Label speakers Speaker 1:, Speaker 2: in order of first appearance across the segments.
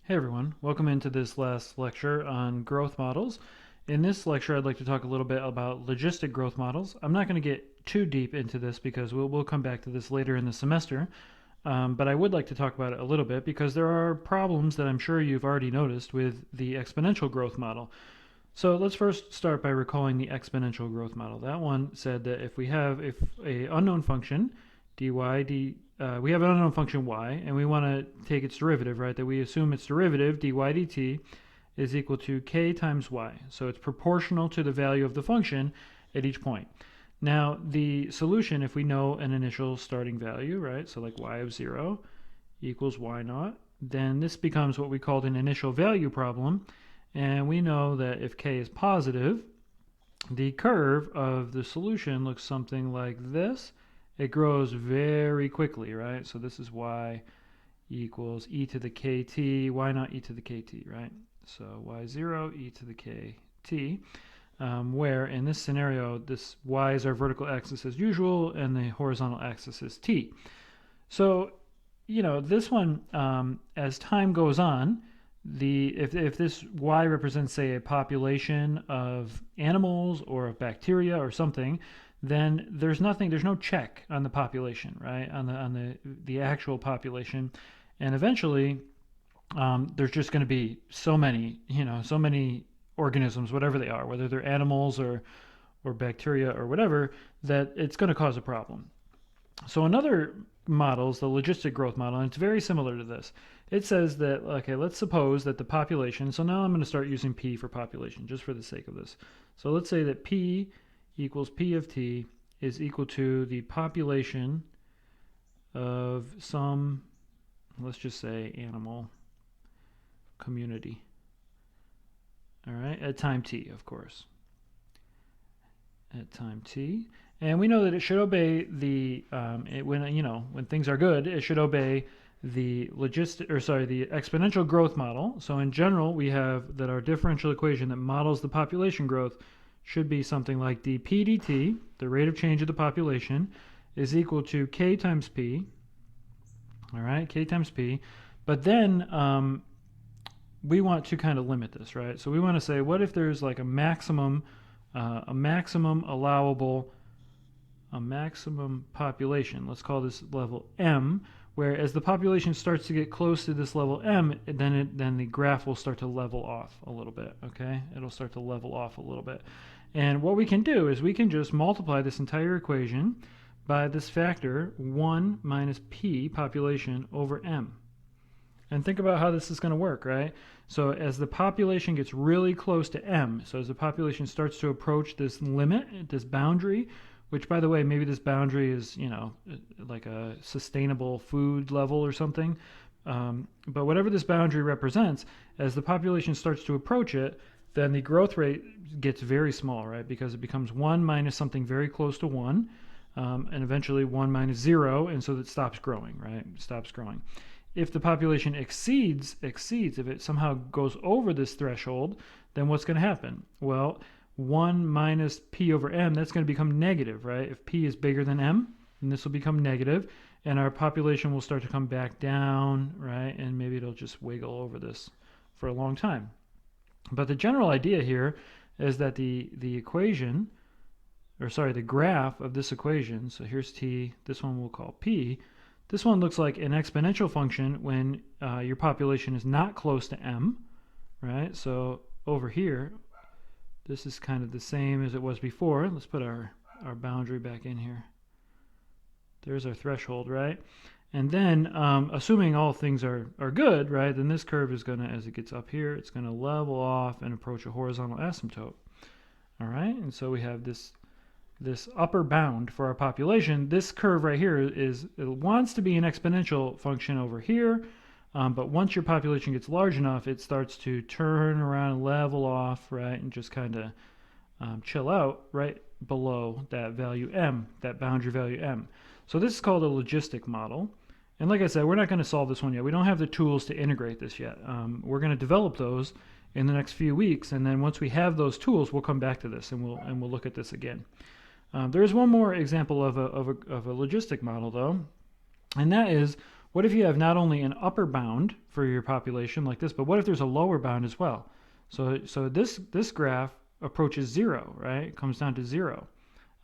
Speaker 1: Hey everyone, welcome into this last lecture on growth models. In this lecture, I'd like to talk a little bit about logistic growth models. I'm not going to get too deep into this because we'll come back to this later in the semester, but I would like to talk about it a little bit because there are problems that I'm sure you've already noticed with the exponential growth model. So let's first start by recalling the exponential growth model. That one said that if a unknown function, we have an unknown function y, and we want to take its derivative, right? That we assume its derivative, dy dt, is equal to k times y. So it's proportional to the value of the function at each point. Now, the solution, if we know an initial starting value, right? So like y of 0 equals y naught, then this becomes what we called an initial value problem. And we know that if k is positive, the curve of the solution looks something like this. It grows very quickly, right? So this is y equals e to the kt, y naught e to the kt, right? So y0 e to the kt, where in this scenario, this y is our vertical axis as usual, and the horizontal axis is t. So, this one, as time goes on, if this y represents, say, a population of animals or of bacteria or something, then there's no check on the population, right? On the actual population, and eventually there's just going to be so many organisms, whatever they are, whether they're animals or bacteria or whatever, that it's going to cause a problem. So another model is the logistic growth model, and it's very similar to this. It says that, okay, let's suppose that the population, so now I'm going to start using p for population just for the sake of this. So let's say that p equals p of t is equal to the population of some, let's just say, animal community. All right, at time t, of course. At time t. And we know that it should obey the, when things are good, it should obey the exponential growth model. So in general, we have that our differential equation that models the population growth should be something like dp dt, the rate of change of the population, is equal to k times p. All right, k times p. But then we want to kind of limit this, right? So we want to say, what if there's like a maximum population? Let's call this level m, where as the population starts to get close to this level m, then the graph will start to level off a little bit, okay? It'll start to level off a little bit. And what we can do is we can just multiply this entire equation by this factor 1 minus p population over m. And think about how this is going to work, right? So as the population gets really close to m, so as the population starts to approach this limit, this boundary, which, by the way, maybe this boundary is, like a sustainable food level or something. But whatever this boundary represents, as the population starts to approach it, then the growth rate gets very small, right? Because it becomes 1 minus something very close to 1, and eventually 1 minus 0, and so it stops growing, right? It stops growing. If the population exceeds, if it somehow goes over this threshold, then what's going to happen? Well, 1 minus p over m, that's going to become negative, right? If p is bigger than m, then this will become negative, and our population will start to come back down, right? And maybe it'll just wiggle over this for a long time. But the general idea here is that the graph of this equation, so here's t, this one we'll call p, this one looks like an exponential function when your population is not close to m, right? So over here, this is kind of the same as it was before. Let's put our boundary back in here. There's our threshold, right? And then, assuming all things are good, right, then this curve is going to, as it gets up here, it's going to level off and approach a horizontal asymptote. All right, and so we have this upper bound for our population. This curve right here it wants to be an exponential function over here, but once your population gets large enough, it starts to turn around and level off, right, and just kind of chill out right below that value m, that boundary value m. So this is called a logistic model. And like I said, we're not going to solve this one yet. We don't have the tools to integrate this yet. We're going to develop those in the next few weeks, and then once we have those tools, we'll come back to this and we'll look at this again. There is one more example of a logistic model, though, and that is what if you have not only an upper bound for your population like this, but what if there's a lower bound as well? So this graph approaches zero, right? It comes down to zero.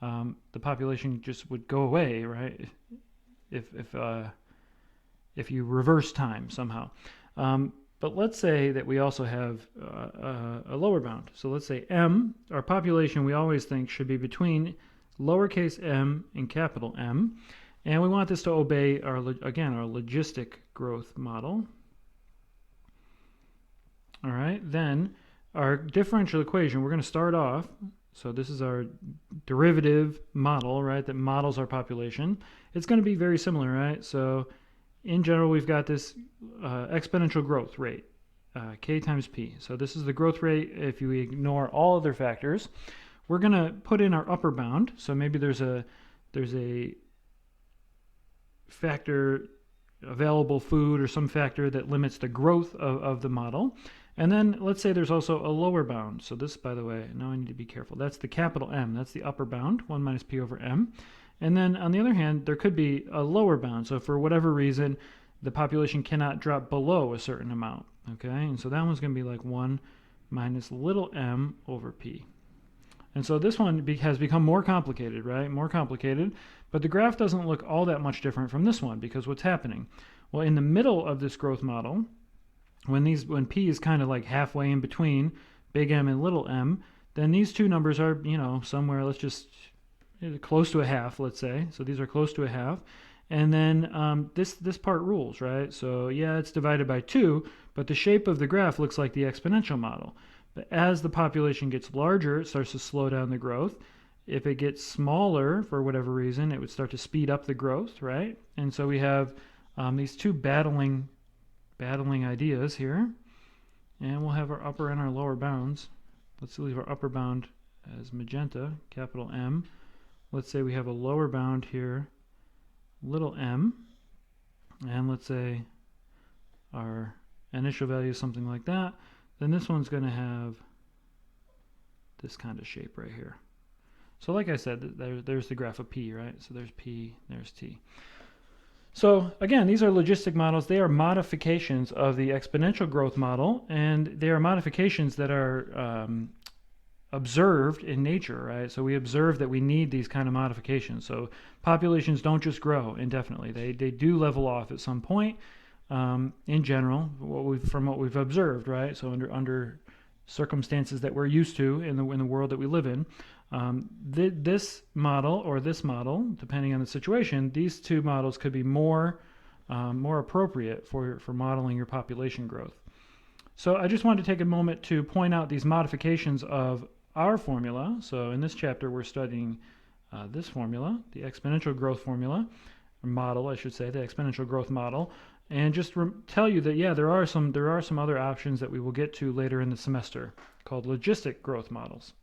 Speaker 1: The population just would go away, right? If you reverse time somehow. But let's say that we also have a lower bound. So let's say m, our population we always think should be between lowercase m and capital M. And we want this to obey, our logistic growth model. All right, then our differential equation, we're going to start off. So this is our derivative model, right, that models our population. It's going to be very similar, right? So in general, we've got this exponential growth rate, k times p. So this is the growth rate if you ignore all other factors. We're going to put in our upper bound. So maybe there's a factor, available food, or some factor that limits the growth of the model. And then let's say there's also a lower bound. So this, by the way, now I need to be careful. That's the capital M. That's the upper bound, 1 minus p over m. And then on the other hand, there could be a lower bound. So for whatever reason, the population cannot drop below a certain amount. Okay, and so that one's going to be like 1 minus little m over p. And so this one has become more complicated, right? More complicated. But the graph doesn't look all that much different from this one, because what's happening? Well, in the middle of this growth model, when p is kind of like halfway in between big M and little m, then these two numbers are, somewhere, let's just close to a half, let's say. So these are close to a half. And then this part rules, right? So yeah, it's divided by 2, but the shape of the graph looks like the exponential model. But as the population gets larger, it starts to slow down the growth. If it gets smaller, for whatever reason, it would start to speed up the growth, right? And so we have these two battling ideas here. And we'll have our upper and our lower bounds. Let's leave our upper bound as magenta, capital M. Let's say we have a lower bound here, little m. And let's say our initial value is something like that. Then this one's going to have this kind of shape right here. So like I said, there's the graph of P, right? So there's P, there's T. So again, these are logistic models. They are modifications of the exponential growth model, and they are modifications that are observed in nature, right? So we observe that we need these kind of modifications. So populations don't just grow indefinitely. They do level off at some point. In general, from what we've observed, right? So under circumstances that we're used to in the world that we live in, this model or this model, depending on the situation, these two models could be more appropriate for modeling your population growth. So I just wanted to take a moment to point out these modifications of our formula. So in this chapter, we're studying this formula, the exponential growth formula, or model, I should say, the exponential growth model. And just tell you that, yeah, there are some other options that we will get to later in the semester called logistic growth models.